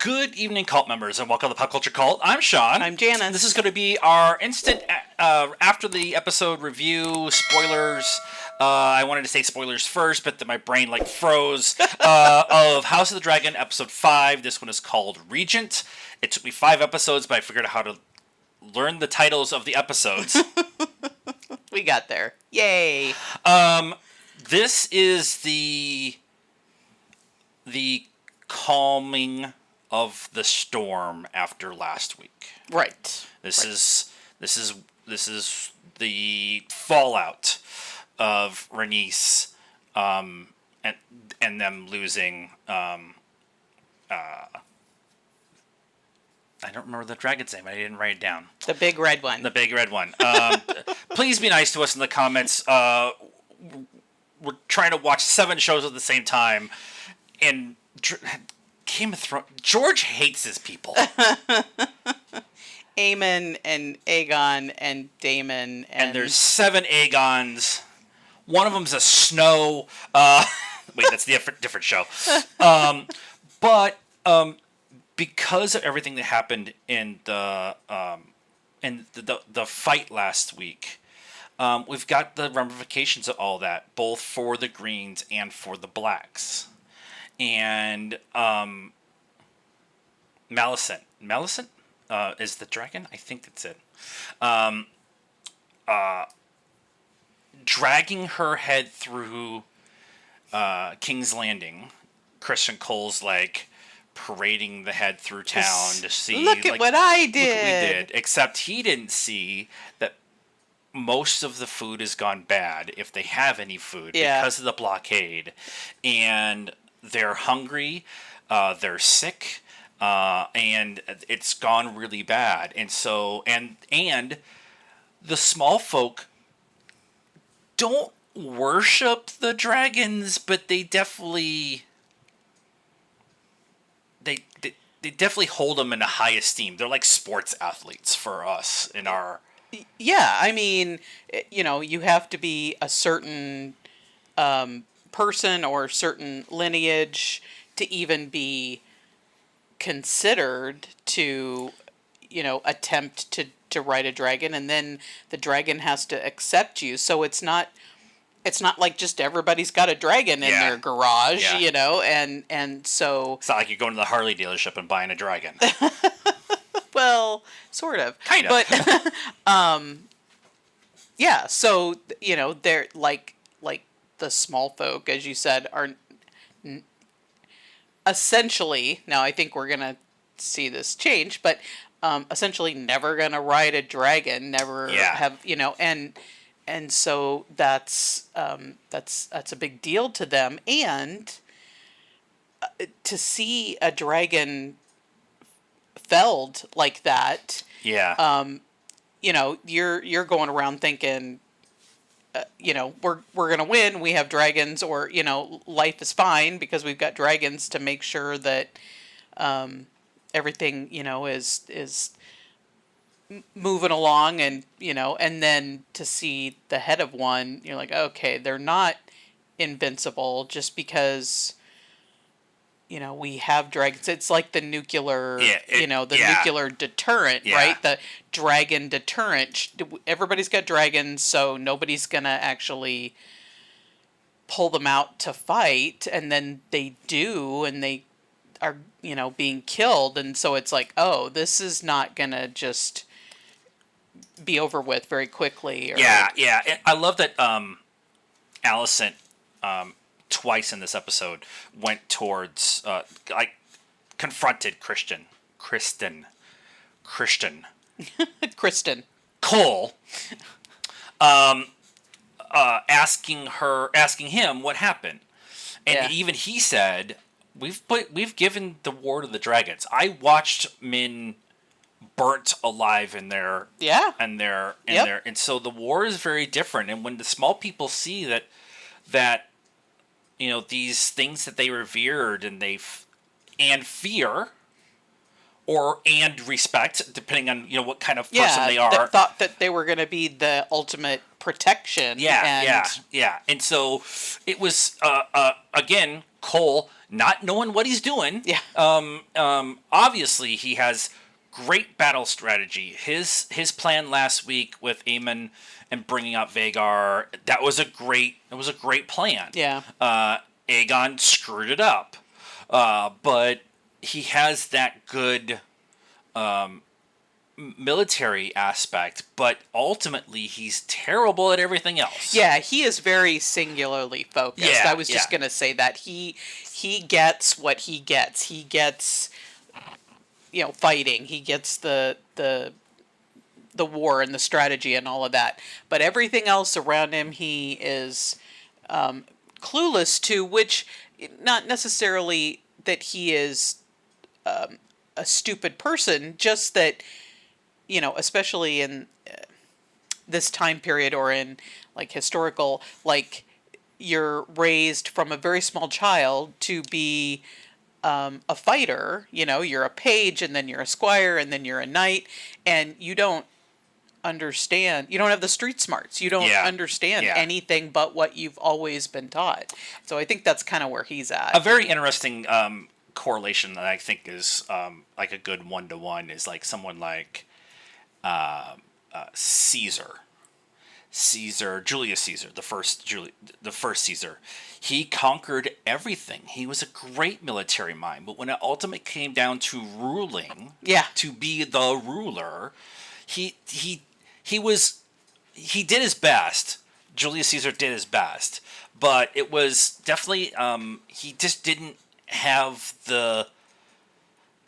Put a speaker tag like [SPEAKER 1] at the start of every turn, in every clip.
[SPEAKER 1] Good evening, cult members, and welcome to the Pop Culture Cult. I'm Sean.
[SPEAKER 2] I'm Janice.
[SPEAKER 1] This is going to be our instant after the episode review spoilers. I wanted to say spoilers first, but then my brain froze. Of House of the Dragon, episode 5. This one is called Regent. It took me 5 episodes, but I figured out how to learn the titles of the episodes.
[SPEAKER 2] We got there. Yay!
[SPEAKER 1] This is the calming of the storm after last week.
[SPEAKER 2] Right.
[SPEAKER 1] This is the fallout of Rhaenys, and them losing. I don't remember the dragon's name. I didn't write it down.
[SPEAKER 2] The big red one.
[SPEAKER 1] The big red one. Please be nice to us in the comments. We're trying to watch 7 shows at the same time, and Game of Thrones. George hates his people.
[SPEAKER 2] Aemon and Aegon and Daemon
[SPEAKER 1] and there's 7 Aegons. One of them's a Snow. Wait, that's the different show. But because of everything that happened in the fight last week, we've got the ramifications of all that, both for the Greens and for the Blacks. And Maleficent is the dragon? I think that's it. Dragging her head through King's Landing. Christian Cole's parading the head through town to see.
[SPEAKER 2] Look at what I did.
[SPEAKER 1] Look what we did. Except he didn't see that most of the food has gone bad, if they have any food, because of the blockade. And they're hungry, they're sick, and it's gone really bad. And so, and the small folk don't worship the dragons, but they definitely they definitely hold them in a high esteem. They're like sports athletes for us in our.
[SPEAKER 2] Yeah, I mean, you have to be a certain person or certain lineage to even be considered to, attempt to ride a dragon, and then the dragon has to accept you. So it's not like just everybody's got a dragon in their garage, and so
[SPEAKER 1] it's not like you're going to the Harley dealership and buying a dragon.
[SPEAKER 2] Well, sort of.
[SPEAKER 1] Kind of.
[SPEAKER 2] But yeah, so they're like the small folk, as you said, are essentially, now I think we're going to see this change, but essentially never going to ride a dragon, never have, and so that's a big deal to them. And to see a dragon felled like that, you're going around thinking, we're gonna win. We have dragons, or life is fine because we've got dragons to make sure that everything is moving along, and and then to see the head of one, you're like, okay, they're not invincible just because we have dragons. It's like the nuclear, nuclear deterrent, right? The dragon deterrent. Everybody's got dragons, so nobody's going to actually pull them out to fight. And then they do, and they are, being killed. And so it's like, oh, this is not going to just be over with very quickly.
[SPEAKER 1] I love that Alicent, twice in this episode, went towards, confronted Kristen Cole, asking him what happened, and even he said, "We've given the war to the dragons." I watched men burnt alive in their and so the war is very different. And when the small people see that these things that they revered and and fear and respect, depending on what kind of person they are,
[SPEAKER 2] thought that they were going to be the ultimate protection.
[SPEAKER 1] And so it was again Cole not knowing what he's doing.
[SPEAKER 2] Yeah.
[SPEAKER 1] Obviously, he has great battle strategy. His plan last week with Aemon and bringing out Vagar, that was a great plan.
[SPEAKER 2] Yeah.
[SPEAKER 1] Aegon screwed it up, but he has that good military aspect, but ultimately he's terrible at everything else.
[SPEAKER 2] Yeah, he is very singularly focused.
[SPEAKER 1] Yeah,
[SPEAKER 2] I was just
[SPEAKER 1] yeah.
[SPEAKER 2] going to say that he gets what he gets. He gets, fighting. He gets the war and the strategy and all of that. But everything else around him, he is clueless to, which not necessarily that he is a stupid person, just that, especially in this time period or in like historical, like you're raised from a very small child to be a fighter. You're a page and then you're a squire and then you're a knight, and you don't understand. You don't have the street smarts. You don't understand anything but what you've always been taught. So I think that's kind of where he's at.
[SPEAKER 1] A very interesting correlation that I think is like a good 1-to-1 is like someone like Julius Caesar, the first Caesar. He conquered everything. He was a great military mind, but when it ultimately came down to ruling, to be the ruler, he did his best. Julius Caesar did his best, but it was definitely he just didn't have the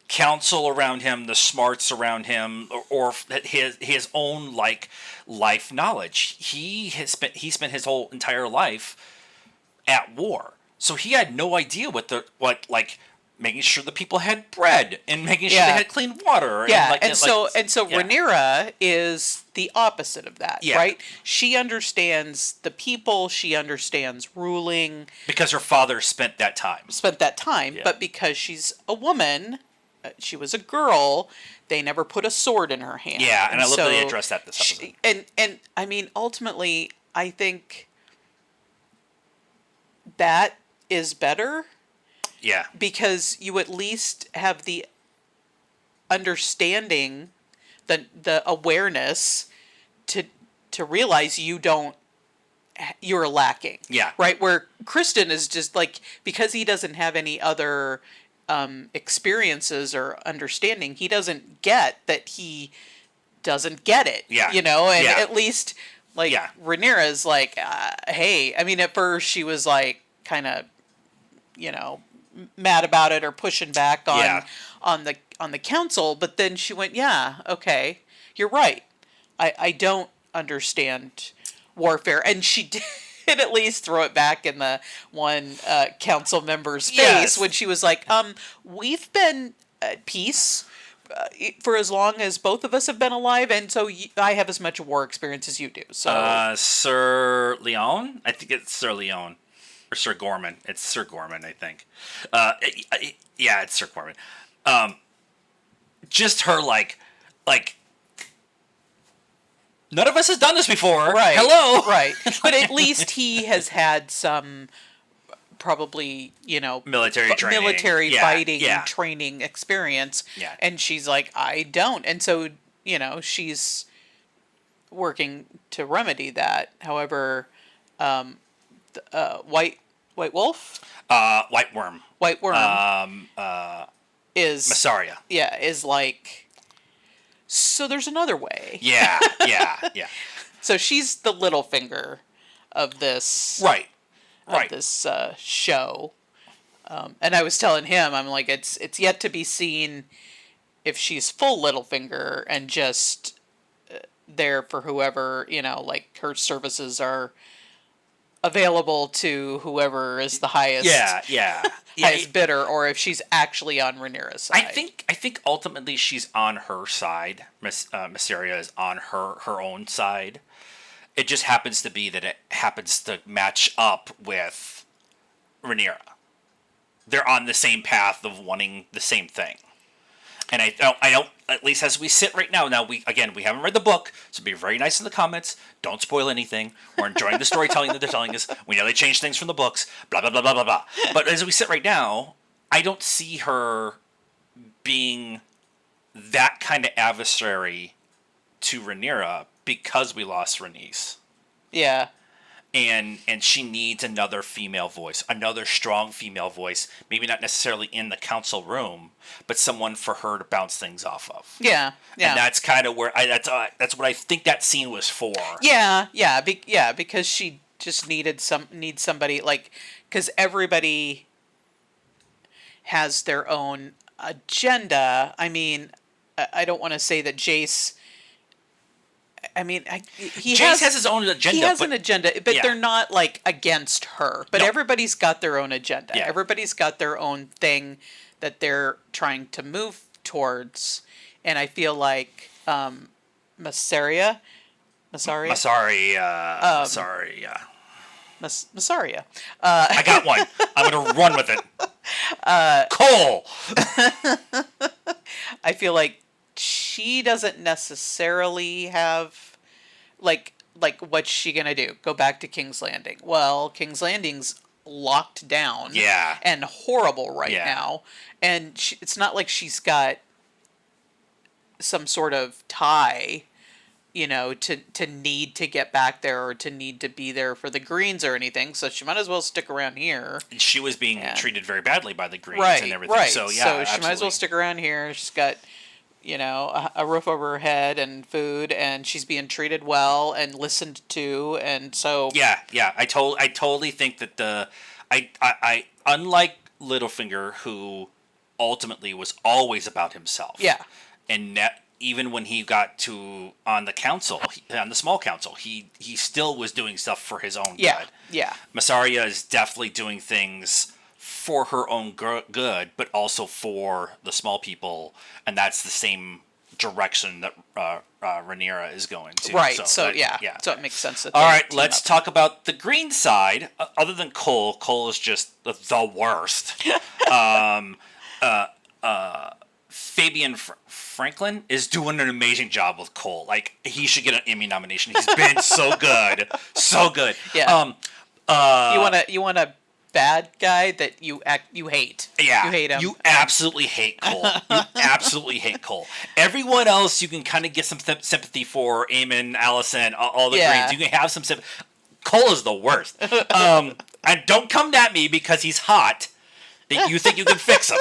[SPEAKER 1] counsel around him, the smarts around him, or his own like life knowledge. He spent his whole entire life at war, so he had no idea what making sure the people had bread and making sure they had clean water.
[SPEAKER 2] Yeah, and so Rhaenyra is the opposite of that, right? She understands the people, she understands ruling.
[SPEAKER 1] Because her father spent that time.
[SPEAKER 2] But because she's a woman, she was a girl, they never put a sword in her hand.
[SPEAKER 1] Yeah, and I love that they addressed that this episode.
[SPEAKER 2] And I mean, ultimately, I think that is better.
[SPEAKER 1] Yeah.
[SPEAKER 2] Because you at least have the understanding, the awareness to realize you're lacking.
[SPEAKER 1] Yeah.
[SPEAKER 2] Right? Where Kristen is just like, because he doesn't have any other experiences or understanding, he doesn't get that he doesn't get it.
[SPEAKER 1] Yeah.
[SPEAKER 2] And at least like Rhaenyra is like, hey, I mean, at first she was like kind of, mad about it or pushing back on the council, but then she went, okay, you're right. I don't understand warfare, and she did at least throw it back in the one council member's face when she was like, we've been at peace for as long as both of us have been alive, and so I have as much war experience as you do. So
[SPEAKER 1] Sir Leon, I think it's Sir Leon. Or Sir Gorman. It's Sir Gorman, I think. Yeah, it's Sir Gorman. Just her like, none of us has done this before.
[SPEAKER 2] Right.
[SPEAKER 1] Hello.
[SPEAKER 2] Right. But at least he has had some probably,
[SPEAKER 1] military
[SPEAKER 2] fighting training experience.
[SPEAKER 1] Yeah.
[SPEAKER 2] And she's like, I don't. And so, she's working to remedy that. However, White Wolf?
[SPEAKER 1] White Worm.
[SPEAKER 2] Is
[SPEAKER 1] Massaria.
[SPEAKER 2] Yeah, is like, so there's another way.
[SPEAKER 1] Yeah.
[SPEAKER 2] So she's the little finger of this
[SPEAKER 1] right.
[SPEAKER 2] This show. And I was telling him, I'm like, it's yet to be seen if she's full Littlefinger and just there for whoever, like her services are available to whoever is the highest highest bidder, or if she's actually on Rhaenyra's side.
[SPEAKER 1] I think ultimately she's on her side. Massaria is on her own side. It just happens to be that it happens to match up with Rhaenyra. They're on the same path of wanting the same thing. And I don't. At least as we sit right now. Now we haven't read the book, so be very nice in the comments. Don't spoil anything. We're enjoying the storytelling that they're telling us. We know they changed things from the books. Blah blah blah blah blah blah. But as we sit right now, I don't see her being that kind of adversary to Rhaenyra because we lost Rhaenys.
[SPEAKER 2] Yeah.
[SPEAKER 1] And she needs another female voice, another strong female voice, maybe not necessarily in the council room, but someone for her to bounce things off of.
[SPEAKER 2] Yeah, yeah.
[SPEAKER 1] And that's kind of where that's what I think that scene was for.
[SPEAKER 2] Yeah, because she just needs somebody, like, because everybody has their own agenda. I mean, I don't want to say that Jace. I mean,
[SPEAKER 1] Jace has his own agenda.
[SPEAKER 2] He has an agenda, but
[SPEAKER 1] yeah.
[SPEAKER 2] they're not like against her. But everybody's got their own agenda.
[SPEAKER 1] Yeah.
[SPEAKER 2] Everybody's got their own thing that they're trying to move towards. And I feel like Massaria.
[SPEAKER 1] I got one. I'm gonna run with it. Cole.
[SPEAKER 2] I feel like she doesn't necessarily have like what's she gonna do? Go back to King's Landing? Well, King's Landing's locked down, and horrible right now, and it's not like she's got some sort of tie, you know, to need to get back there or to need to be there for the Greens or anything. So she might as well stick around here.
[SPEAKER 1] And she was being treated very badly by the Greens and everything.
[SPEAKER 2] Right.
[SPEAKER 1] So
[SPEAKER 2] she might as well stick around here. She's got, you know, a roof over her head and food, and she's being treated well and listened to, and so
[SPEAKER 1] I totally think that I unlike Littlefinger, who ultimately was always about himself, and even when he got to on the small council, he still was doing stuff for his own good. Massaria is definitely doing things for her own good, but also for the small people, and that's the same direction that Rhaenyra is going to.
[SPEAKER 2] Right. So it makes sense.
[SPEAKER 1] All right, let's talk about the green side. Other than Cole, Cole is just the worst. Fabian Franklin is doing an amazing job with Cole. Like, he should get an Emmy nomination. He's been so good, so good.
[SPEAKER 2] Yeah. You want a bad guy that you hate.
[SPEAKER 1] Yeah.
[SPEAKER 2] You hate him.
[SPEAKER 1] You absolutely hate Cole. You absolutely hate Cole. Everyone else you can kind of get some sympathy for. Aemon, Alicent, all the Greens. You can have some sympathy. Cole is the worst. And don't come at me because he's hot that you think you can fix him.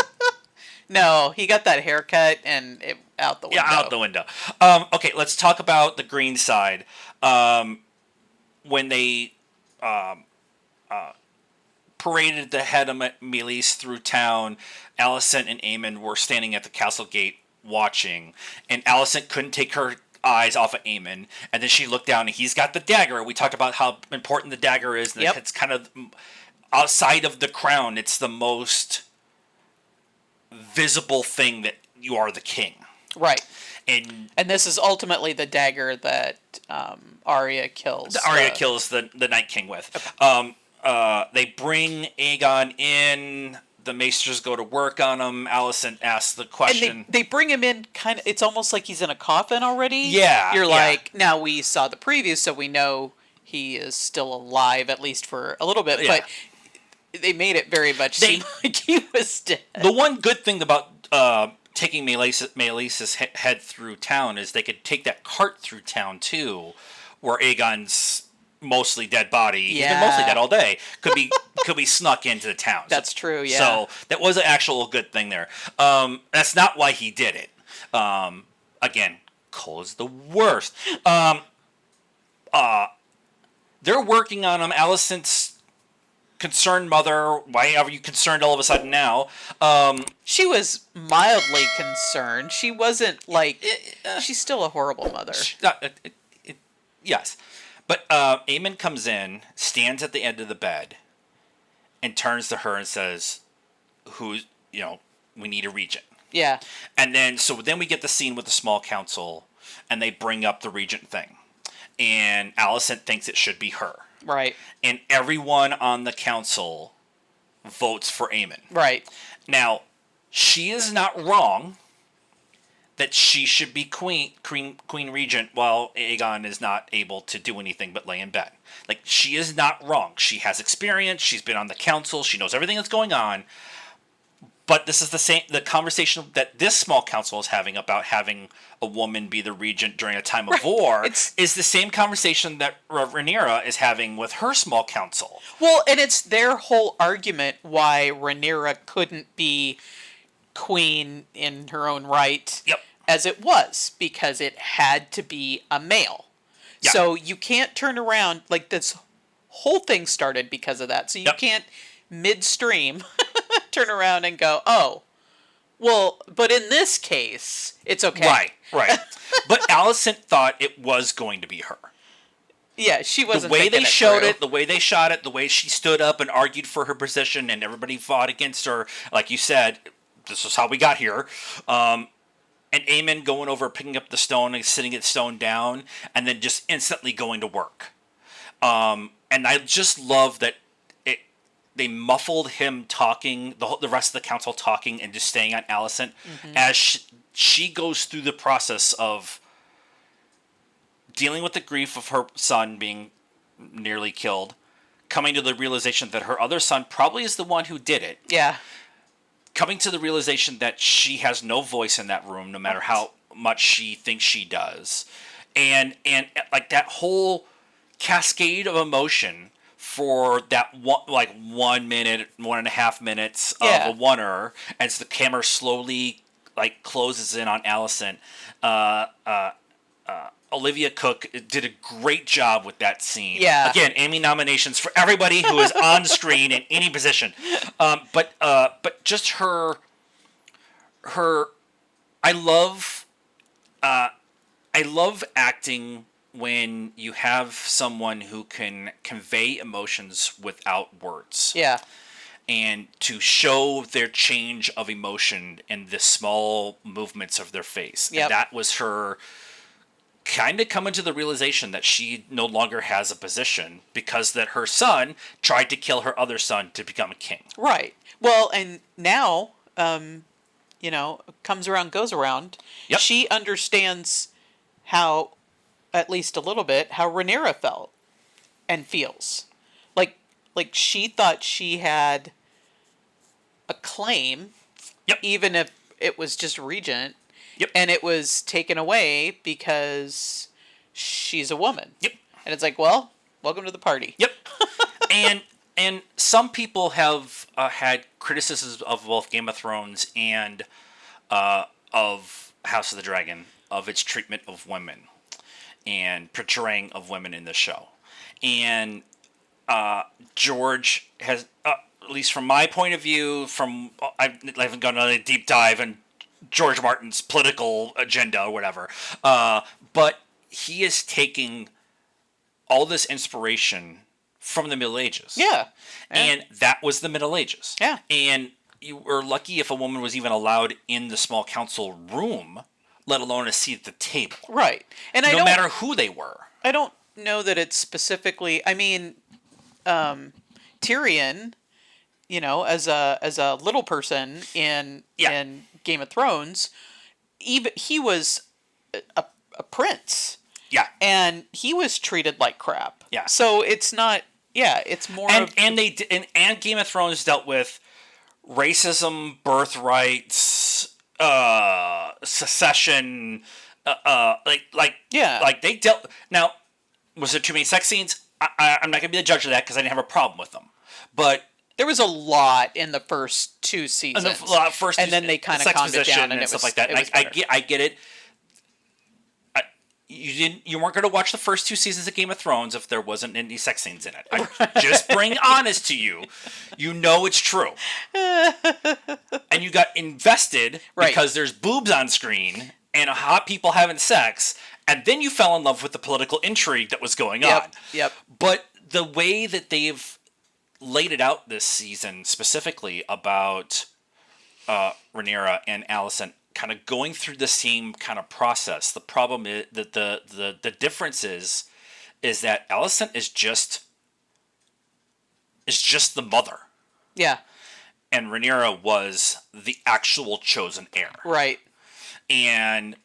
[SPEAKER 2] No, he got that haircut and out the window.
[SPEAKER 1] Yeah, out the window. Okay, let's talk about the green side. When they paraded the head of Meleys through town, Alicent and Aemon were standing at the castle gate watching, and Alicent couldn't take her eyes off of Aemon, and then she looked down and he's got the dagger. We talked about how important the dagger is. That It's kind of outside of the crown. It's the most visible thing that you are the king.
[SPEAKER 2] Right.
[SPEAKER 1] And
[SPEAKER 2] this is ultimately the dagger that Arya kills.
[SPEAKER 1] Arya kills the Night King with. Okay. They bring Aegon in. The Maesters go to work on him. Alicent asks the question.
[SPEAKER 2] And they bring him in kind of... It's almost like he's in a coffin already.
[SPEAKER 1] Yeah.
[SPEAKER 2] You're like... Now, we saw the preview, so we know he is still alive, at least for a little bit. Yeah. But they made it very much seem like he was dead.
[SPEAKER 1] The one good thing about taking Meleys's head through town is they could take that cart through town, too, where Aegon's mostly dead body, he's been mostly dead all day, could be snuck into the town.
[SPEAKER 2] That's true, yeah.
[SPEAKER 1] So that was an actual good thing there. That's not why he did it. Again, Cole is the worst. They're working on him. Alicent's concerned mother, why are you concerned all of a sudden now?
[SPEAKER 2] She was mildly concerned. She wasn't like... she's still a horrible mother.
[SPEAKER 1] Yes. But Aemon comes in, stands at the end of the bed, and turns to her and says, we need a regent.
[SPEAKER 2] Yeah.
[SPEAKER 1] And then we get the scene with the small council, and they bring up the regent thing. And Alicent thinks it should be her.
[SPEAKER 2] Right.
[SPEAKER 1] And everyone on the council votes for Aemon.
[SPEAKER 2] Right.
[SPEAKER 1] Now, she is not wrong that she should be queen regent while Aegon is not able to do anything but lay in bed. Like, she is not wrong. She has experience. She's been on the council. She knows everything that's going on. But this is the conversation that this small council is having about having a woman be the regent during a time of war is the same conversation that Rhaenyra is having with her small council.
[SPEAKER 2] Well, and it's their whole argument why Rhaenyra couldn't be queen in her own right.
[SPEAKER 1] Yep.
[SPEAKER 2] As it was, because it had to be a male. Yeah. So you can't turn around, like, this whole thing started because of that. So you can't midstream turn around and go, oh, well, but in this case, it's okay.
[SPEAKER 1] Right. But Alicent thought it was going to be her.
[SPEAKER 2] Yeah, she wasn't.
[SPEAKER 1] The way they showed it, the way they shot it, the way she stood up and argued for her position, and everybody fought against her. Like you said, this is how we got here. And Aemon going over, picking up the stone and sitting the stone down, and then just instantly going to work. And I just love that they muffled him talking, the rest of the council talking, and just staying on Alicent as she goes through the process of dealing with the grief of her son being nearly killed, coming to the realization that her other son probably is the one who did it.
[SPEAKER 2] Yeah.
[SPEAKER 1] Coming to the realization that she has no voice in that room, no matter how much she thinks she does. And like that whole cascade of emotion for that 1 minute, 1.5 minutes of a oneer, as the camera slowly like closes in on Alicent. Olivia Cook did a great job with that scene.
[SPEAKER 2] Yeah.
[SPEAKER 1] Again, Emmy nominations for everybody who is on screen in any position. But just her. I love acting when you have someone who can convey emotions without words.
[SPEAKER 2] Yeah.
[SPEAKER 1] And to show their change of emotion in the small movements of their face. Yep. And that was her kind of coming to the realization that she no longer has a position because that her son tried to kill her other son to become a king.
[SPEAKER 2] Right. Well, and now, comes around, goes around. Yep. She understands how, at least a little bit, how Rhaenyra felt and feels. Like she thought she had a claim, even if it was just regent.
[SPEAKER 1] Yep.
[SPEAKER 2] And it was taken away because she's a woman.
[SPEAKER 1] Yep.
[SPEAKER 2] And it's like, well, welcome to the party.
[SPEAKER 1] Yep. and some people have had criticisms of both Game of Thrones and of House of the Dragon, of its treatment of women and portraying of women in the show. And George has, at least from my point of view, I haven't gone on a deep dive and George Martin's political agenda or whatever. But he is taking all this inspiration from the Middle Ages.
[SPEAKER 2] Yeah.
[SPEAKER 1] And that was the Middle Ages.
[SPEAKER 2] Yeah.
[SPEAKER 1] And you were lucky if a woman was even allowed in the small council room, let alone a seat at the table.
[SPEAKER 2] Right. And
[SPEAKER 1] no matter who they were.
[SPEAKER 2] I don't know that it's specifically, I mean, Tyrion, as a little person in Game of Thrones, even he was a prince.
[SPEAKER 1] Yeah.
[SPEAKER 2] And he was treated like crap.
[SPEAKER 1] Yeah.
[SPEAKER 2] So it's not, it's more
[SPEAKER 1] and Game of Thrones dealt with racism, birthrights, secession, like they dealt. Now, was there too many sex scenes? I'm not gonna be the judge of that because I didn't have a problem with them, but
[SPEAKER 2] there was a lot in the first two seasons. And then they kind of calmed it down and
[SPEAKER 1] stuff like that. I get it. You weren't going to watch the first two seasons of Game of Thrones if there wasn't any sex scenes in it. I just bring honest to you. You know it's true. And you got invested because there's boobs on screen and hot people having sex, and then you fell in love with the political intrigue that was going on.
[SPEAKER 2] Yep.
[SPEAKER 1] But the way that they've laid it out this season, specifically about Rhaenyra and Alicent kind of going through the same kind of process. The problem is that the difference is that Alicent is just the mother.
[SPEAKER 2] Yeah.
[SPEAKER 1] And Rhaenyra was the actual chosen heir.
[SPEAKER 2] Right.
[SPEAKER 1] And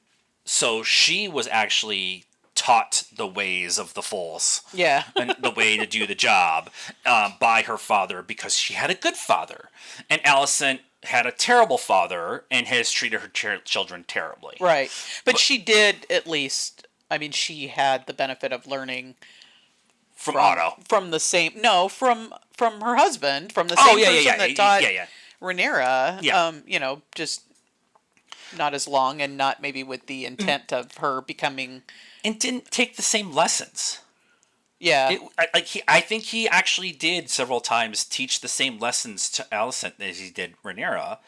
[SPEAKER 1] so she was actually taught the ways of the Force.
[SPEAKER 2] Yeah.
[SPEAKER 1] And the way to do the job by her father because she had a good father. And Alicent had a terrible father and has treated her children terribly.
[SPEAKER 2] Right. But she did at least, I mean, she had the benefit of learning
[SPEAKER 1] from Otto.
[SPEAKER 2] From the same, no, from her husband, from the same person that taught Rhaenyra.
[SPEAKER 1] Yeah.
[SPEAKER 2] You know, just not as long and not maybe with the intent of her becoming...
[SPEAKER 1] And didn't take the same lessons.
[SPEAKER 2] Yeah.
[SPEAKER 1] I think he actually did several times teach the same lessons to Alicent as he did Rhaenyra.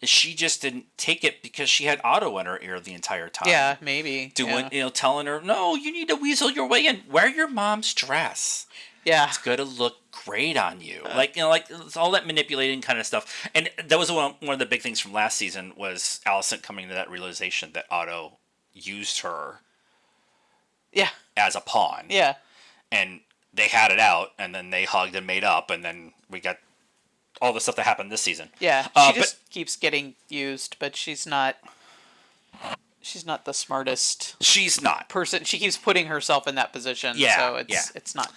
[SPEAKER 1] She just didn't take it because she had Otto in her ear the entire time.
[SPEAKER 2] Yeah, maybe.
[SPEAKER 1] Telling her, no, you need to weasel your way in. Wear your mom's dress.
[SPEAKER 2] Yeah.
[SPEAKER 1] It's going to look great on you. It's all that manipulating kind of stuff. And that was one of the big things from last season was Alicent coming to that realization that Otto used her as a pawn.
[SPEAKER 2] Yeah.
[SPEAKER 1] And they had it out, and then they hugged and made up, and then we got all the stuff that happened this season.
[SPEAKER 2] Yeah, she just keeps getting used, but she's not the smartest.
[SPEAKER 1] She's not
[SPEAKER 2] person. She keeps putting herself in that position.
[SPEAKER 1] Yeah,
[SPEAKER 2] so it's not.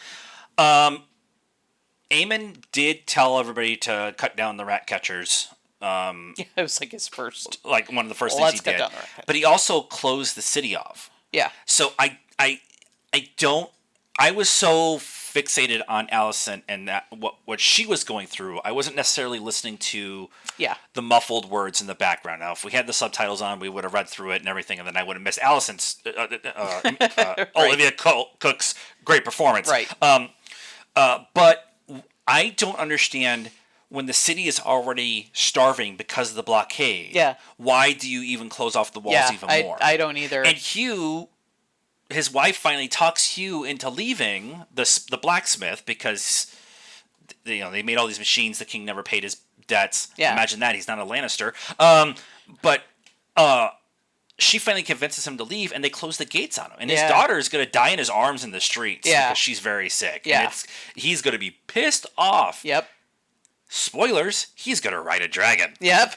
[SPEAKER 1] Aemon did tell everybody to cut down the rat catchers.
[SPEAKER 2] It was like his first,
[SPEAKER 1] like one of the first things he did. But he also closed the city off.
[SPEAKER 2] Yeah.
[SPEAKER 1] So I was so fixated on Alicent and that what she was going through. I wasn't necessarily listening to the muffled words in the background. Now, if we had the subtitles on, we would have read through it and everything, and then I would have missed Alicent's
[SPEAKER 2] right.
[SPEAKER 1] Olivia Cook's great performance.
[SPEAKER 2] Right.
[SPEAKER 1] But I don't understand when the city is already starving because of the blockade.
[SPEAKER 2] Yeah.
[SPEAKER 1] Why do you even close off the walls even more?
[SPEAKER 2] I don't either.
[SPEAKER 1] And Hugh, his wife finally talks Hugh into leaving the blacksmith because they made all these machines. The king never paid his debts.
[SPEAKER 2] Yeah.
[SPEAKER 1] Imagine that. He's not a Lannister. But she finally convinces him to leave, and they close the gates on him. And his daughter is going to die in his arms in the streets because she's very sick.
[SPEAKER 2] Yeah.
[SPEAKER 1] And he's going to be pissed off.
[SPEAKER 2] Yep.
[SPEAKER 1] Spoilers, he's going to ride a dragon.
[SPEAKER 2] Yep.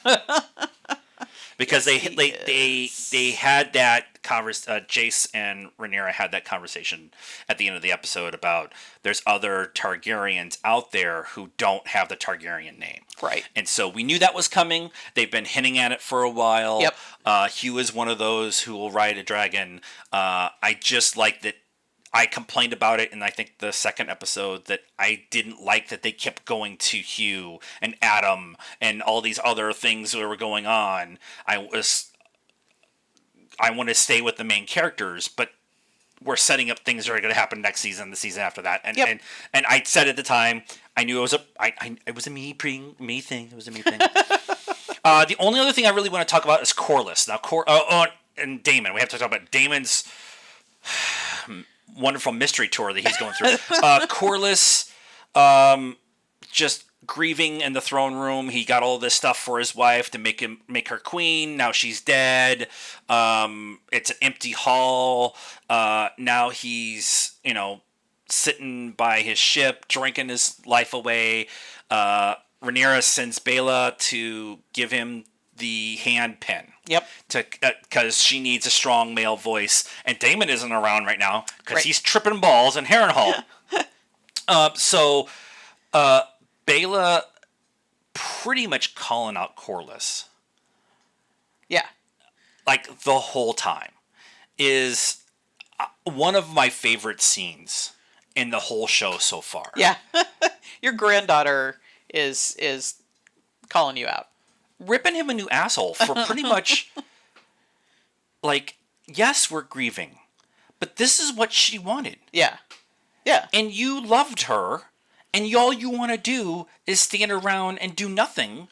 [SPEAKER 1] Because they had that Jace and Rhaenyra had that conversation at the end of the episode about there's other Targaryens out there who don't have the Targaryen name.
[SPEAKER 2] Right.
[SPEAKER 1] And so we knew that was coming. They've been hinting at it for a while.
[SPEAKER 2] Yep.
[SPEAKER 1] Hugh is one of those who will ride a dragon. I just like that. I complained about it in, I think, the second episode that I didn't like that they kept going to Hugh and Adam and all these other things that were going on. I want to stay with the main characters, but we're setting up things that are going to happen next season, the season after that. And and I said at the time, I knew it was a me thing. It was a me thing. The only other thing I really want to talk about is Corlys. Now, and Daemon. We have to talk about Daemon's wonderful mystery tour that he's going through. Corlys, just grieving in the throne room. He got all this stuff for his wife to make her queen. Now she's dead. It's an empty hall. Now he's sitting by his ship, drinking his life away. Rhaenyra sends Baela to give him the hand pen.
[SPEAKER 2] Yep.
[SPEAKER 1] Because she needs a strong male voice, and Daemon isn't around right now because he's tripping balls in Harrenhal. So Baela pretty much calling out Corlys.
[SPEAKER 2] Yeah.
[SPEAKER 1] Like the whole time is one of my favorite scenes in the whole show so far.
[SPEAKER 2] Yeah. Your granddaughter is calling you out.
[SPEAKER 1] Ripping him a new asshole for pretty much like, yes, we're grieving, but this is what she wanted.
[SPEAKER 2] Yeah. Yeah.
[SPEAKER 1] And you loved her, and all you want to do is stand around and do nothing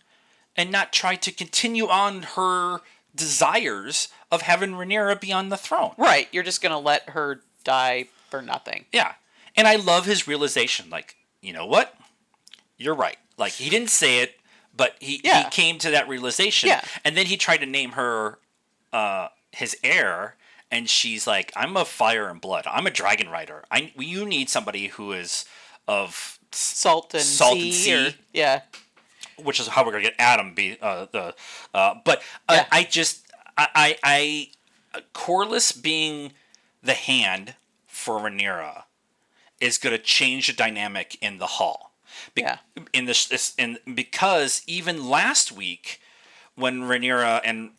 [SPEAKER 1] and not try to continue on her desires of having Rhaenyra be on the throne.
[SPEAKER 2] Right. You're just going to let her die for nothing.
[SPEAKER 1] Yeah. And I love his realization. Like, you know what? You're right. Like, he didn't say it, but he came to that realization.
[SPEAKER 2] Yeah.
[SPEAKER 1] And then he tried to name her his heir, and she's like, I'm of fire and blood. I'm a dragon rider. You need somebody who is of
[SPEAKER 2] salt and sea. Which
[SPEAKER 1] is how we're going to get Adam be I Corlys being the hand for Rhaenyra is going to change the dynamic in the hall.
[SPEAKER 2] Yeah.
[SPEAKER 1] Because even last week, when Rhaenyra and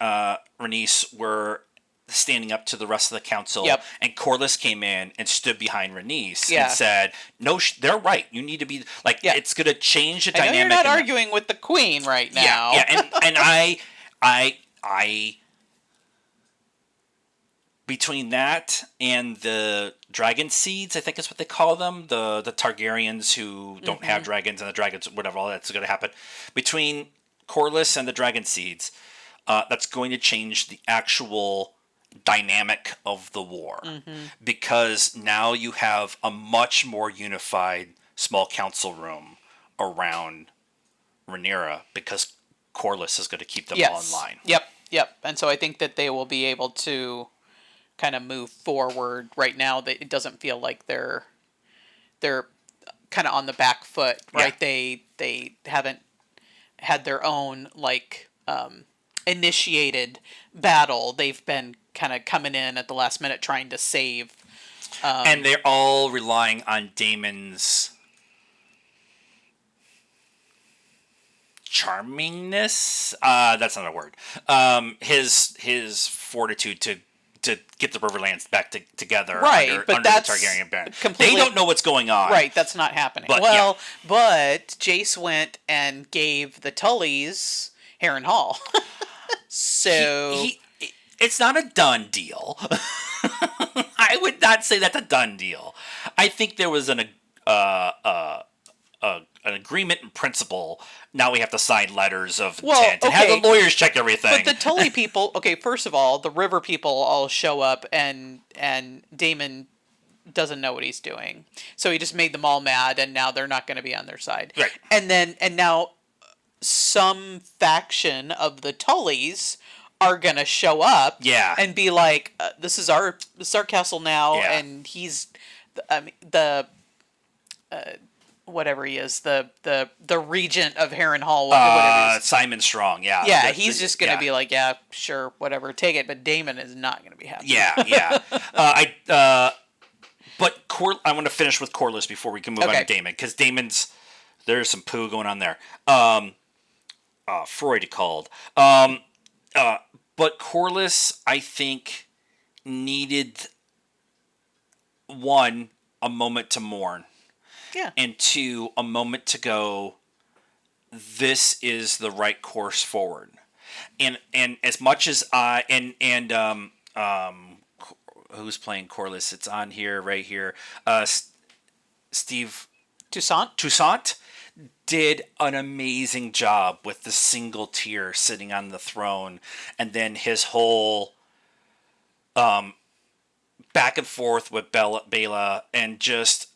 [SPEAKER 1] Rhaenys were standing up to the rest of the council,
[SPEAKER 2] Yep.
[SPEAKER 1] and Corlys came in and stood behind Rhaenys
[SPEAKER 2] Yeah.
[SPEAKER 1] and said, "No, they're right. You need to be like."
[SPEAKER 2] Yeah.
[SPEAKER 1] It's going to change the
[SPEAKER 2] I know
[SPEAKER 1] dynamic.
[SPEAKER 2] you're not arguing with the queen right now.
[SPEAKER 1] Yeah, and I between that and the dragon seeds, I think is what they call them, the Targaryens who don't have dragons and the dragons, whatever, all that's going to happen. Between Corlys and the dragon seeds, that's going to change the actual dynamic of the war. Because now you have a much more unified small council room around Rhaenyra because Corlys is going to keep them all in line.
[SPEAKER 2] Yep. And so I think that they will be able to kind of move forward. Right now that it doesn't feel like they're kind of on the back foot, right? Yeah. They haven't had their own like initiated battle. They've been kind of coming in at the last minute trying to save,
[SPEAKER 1] and they're all relying on Daemon's charmingness. That's not a word. His fortitude to get the Riverlands back together,
[SPEAKER 2] right?
[SPEAKER 1] Under
[SPEAKER 2] that's
[SPEAKER 1] the Targaryen ban.
[SPEAKER 2] Completely,
[SPEAKER 1] they don't know what's going on,
[SPEAKER 2] right? That's not happening. But Jace went and gave the Tullys Harrenhal, so
[SPEAKER 1] it's not a done deal. I would not say that's a done deal. I think there was an agreement in principle. Now we have to sign letters of intent and have the lawyers check everything.
[SPEAKER 2] But the Tully people, first of all, the River people all show up and Daemon doesn't know what he's doing. So he just made them all mad and now they're not going to be on their side.
[SPEAKER 1] Right.
[SPEAKER 2] And now some faction of the Tullys are going to show up and be like, this is our castle now, and he's whatever he is, the regent of Harrenhal, whatever he is.
[SPEAKER 1] Simon Strong,
[SPEAKER 2] Yeah, he's just going to be like, yeah, sure, whatever, take it. But Daemon is not going to be happy.
[SPEAKER 1] Yeah. But I want to finish with Corlys before we can move on to Daemon, because there's some poo going on there. Freud called. But Corlys, I think, needed, one, a moment to mourn.
[SPEAKER 2] Yeah.
[SPEAKER 1] And two, a moment to go, this is the right course forward. And as much as who's playing Corlys? It's on here, right here. Steve Toussaint did an amazing job with the single tear sitting on the throne, and then his whole back and forth with Bela, and just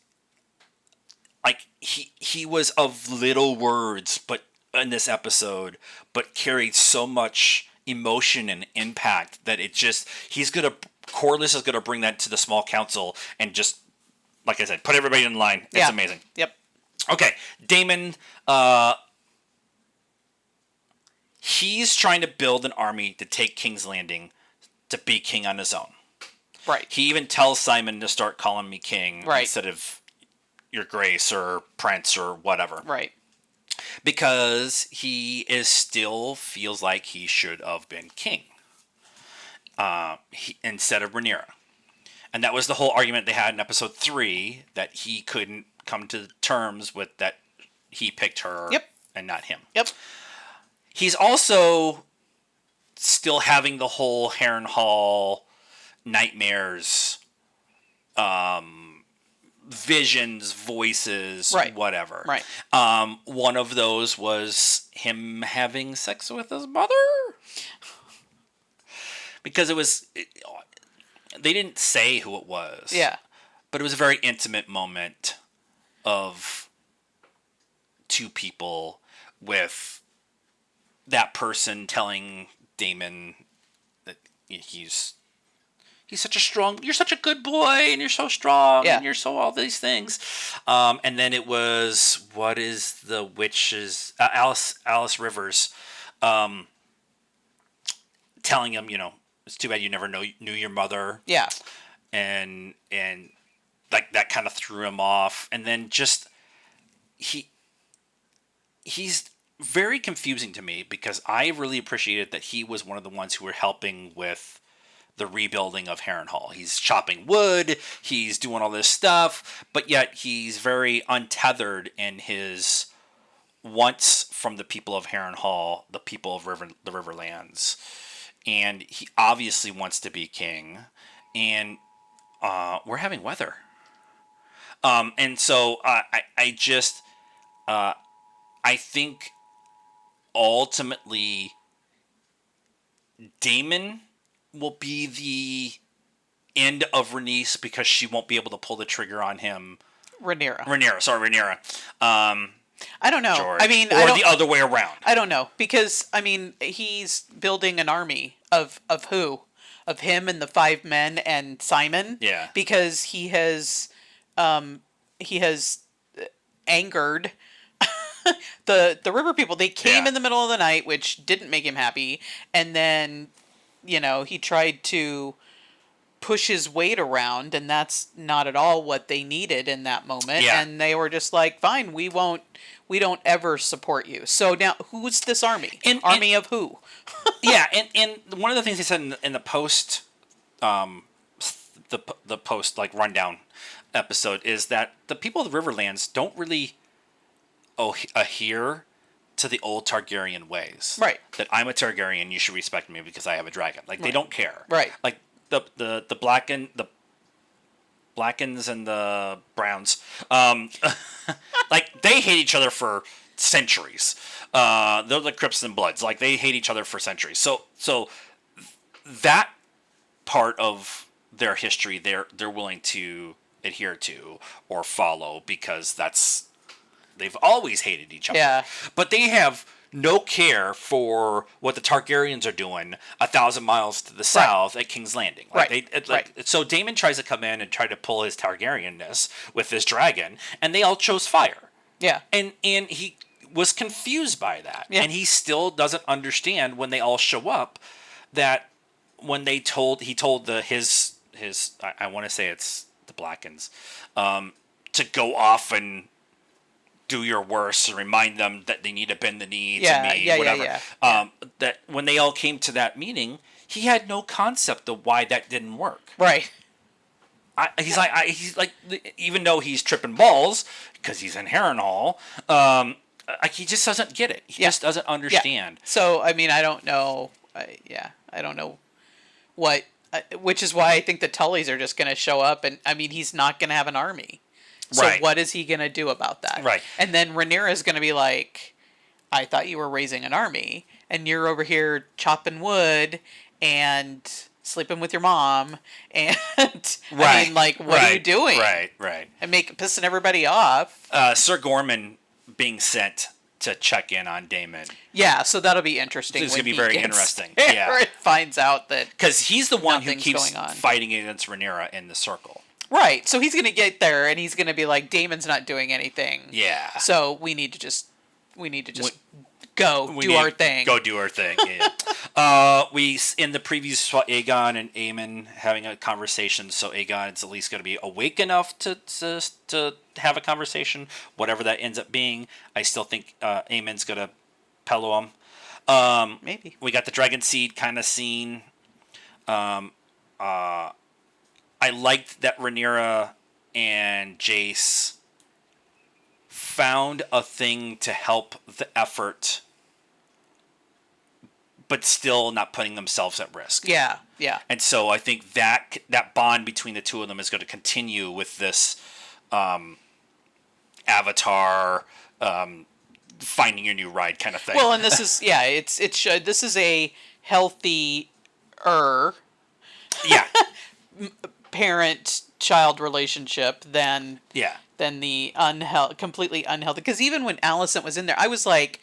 [SPEAKER 1] like he was of little words, but in this episode, but carried so much emotion and impact that Corlys is gonna bring that to the small council and just, like I said, put everybody in line. It's amazing.
[SPEAKER 2] Yep.
[SPEAKER 1] Okay, Daemon. He's trying to build an army to take King's Landing to be king on his own.
[SPEAKER 2] Right.
[SPEAKER 1] He even tells Simon to start calling me king instead of Your Grace or Prince or whatever.
[SPEAKER 2] Right.
[SPEAKER 1] Because he still feels like he should have been king instead of Rhaenyra. And that was the whole argument they had in episode 3, that he couldn't come to terms with that he picked her and not him.
[SPEAKER 2] Yep.
[SPEAKER 1] He's also still having the whole Harrenhal nightmares, visions, voices, whatever.
[SPEAKER 2] Right.
[SPEAKER 1] One of those was him having sex with his mother. Because they didn't say who it was.
[SPEAKER 2] Yeah.
[SPEAKER 1] But it was a very intimate moment of two people, with that person telling Daemon that you're such a good boy, and you're so strong, and you're so all these things. And then it was, what is the witch's, Alice Rivers, telling him, it's too bad you never knew your mother.
[SPEAKER 2] Yeah.
[SPEAKER 1] And like that kind of threw him off. And then just he's very confusing to me because I really appreciated that he was one of the ones who were helping with the rebuilding of Harrenhal. He's chopping wood, he's doing all this stuff, but yet he's very untethered in his wants from the people of Harrenhal, the people of the Riverlands. And he obviously wants to be king. And we're having weather. And so I just, I think ultimately Daemon will be the end of Rhaenys because she won't be able to pull the trigger on him. Rhaenyra.
[SPEAKER 2] I don't know.
[SPEAKER 1] George.
[SPEAKER 2] I mean,
[SPEAKER 1] or the other way around.
[SPEAKER 2] I don't know because he's building an army of who? Of him and the 5 men and Simon.
[SPEAKER 1] Yeah.
[SPEAKER 2] Because he has angered the river people. They came in the middle of the night, which didn't make him happy, and then he tried to push his weight around, and that's not at all what they needed in that moment.
[SPEAKER 1] Yeah.
[SPEAKER 2] And they were just like, fine, we don't ever support you. So now who's this army? Army of who?
[SPEAKER 1] Yeah, and one of the things they said in the post the post like rundown episode is that the people of the Riverlands don't really adhere to the old Targaryen ways.
[SPEAKER 2] Right.
[SPEAKER 1] That I'm a Targaryen, you should respect me because I have a dragon. Like they don't care.
[SPEAKER 2] Right.
[SPEAKER 1] Like the Blackens and the Browns, like they hate each other for centuries. They're the Crips and Bloods. Like they hate each other for centuries. So that part of their history, they're willing to adhere to or follow because they've always hated each other.
[SPEAKER 2] Yeah.
[SPEAKER 1] But they have no care for what the Targaryens are doing 1,000 miles to the south at King's Landing. So Daemon tries to come in and try to pull his Targaryenness with this dragon, and they all chose fire.
[SPEAKER 2] Yeah.
[SPEAKER 1] And he was confused by that.
[SPEAKER 2] Yeah.
[SPEAKER 1] And he still doesn't understand when they all show up that when he told his I want to say it's the Blackens, to go off and do your worst and remind them that they need to bend the knee to me, whatever. That when they all came to that meeting, he had no concept of why that didn't work.
[SPEAKER 2] Right.
[SPEAKER 1] He's like, even though he's tripping balls because he's in Harrenhal, he just doesn't get it. He just doesn't understand.
[SPEAKER 2] Yeah. So I mean, I don't know. I don't know what. Which is why I think the Tullys are just going to show up, and I mean, he's not going to have an army. So what is he going to do about that?
[SPEAKER 1] Right.
[SPEAKER 2] And then Rhaenyra is going to be like, I thought you were raising an army, and you're over here chopping wood and sleeping with your mom, and I mean, like, what are you doing?
[SPEAKER 1] Right.
[SPEAKER 2] And pissing everybody off.
[SPEAKER 1] Sir Gorman being sent to check in on Daemon.
[SPEAKER 2] Yeah, so that'll be interesting.
[SPEAKER 1] It's going to be very interesting.
[SPEAKER 2] Yeah. It finds out that
[SPEAKER 1] because he's the one who keeps fighting against Rhaenyra in the circle.
[SPEAKER 2] Right, so he's going to get there, and he's going to be like, Daemon's not doing anything.
[SPEAKER 1] Yeah.
[SPEAKER 2] So we need to just do our thing.
[SPEAKER 1] Go do our thing. Yeah. We in the previews saw Aegon and Aemon having a conversation. So Aegon is at least going to be awake enough to have a conversation, whatever that ends up being. I still think Aemon's going to pillow him.
[SPEAKER 2] Maybe
[SPEAKER 1] we got the dragon seed kind of scene. I liked that Rhaenyra and Jace found a thing to help the effort, but still not putting themselves at risk.
[SPEAKER 2] Yeah.
[SPEAKER 1] And so I think that bond between the two of them is going to continue with this Avatar finding your new ride kind of thing.
[SPEAKER 2] Well, and this is this is a healthy parent-child relationship than the completely unhealthy. Because even when Alicent was in there, I was like,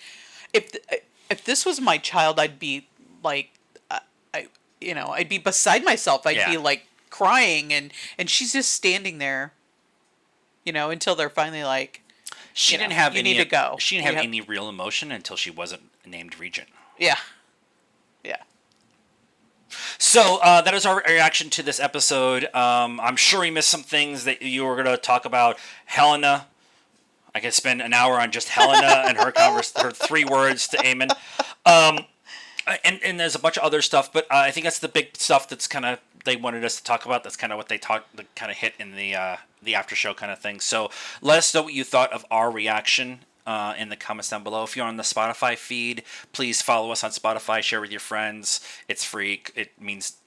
[SPEAKER 2] if this was my child, I'd be like, I'd be beside myself. I'd be like crying, and she's just standing there, until they're finally like,
[SPEAKER 1] she didn't have
[SPEAKER 2] any. You need to go.
[SPEAKER 1] She didn't have any real emotion until she wasn't named Regent.
[SPEAKER 2] Yeah.
[SPEAKER 1] So that is our reaction to this episode. I'm sure we missed some things that you were going to talk about. Helena. I could spend an hour on just Helena and her her 3 words to Eamon. And there's a bunch of other stuff, but I think that's the big stuff that's kind of they wanted us to talk about. That's kind of what they kind of hit in the after show kind of thing. So let us know what you thought of our reaction in the comments down below. If you're on the Spotify feed, please follow us on Spotify. Share with your friends. It's free. It means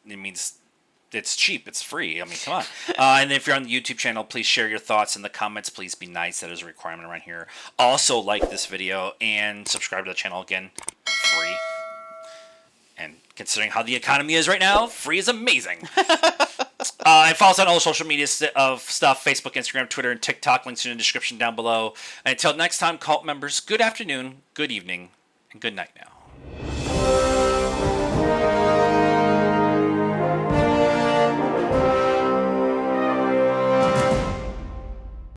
[SPEAKER 1] it's cheap. It's free. I mean, come on. And if you're on the YouTube channel, please share your thoughts in the comments. Please be nice. That is a requirement around here. Also, like this video and subscribe to the channel again. Free. And considering how the economy is right now, free is amazing. And follow us on all social media of stuff, Facebook, Instagram, Twitter, and TikTok. Links in the description down below. And until next time, cult members, good afternoon, good evening, and good night now.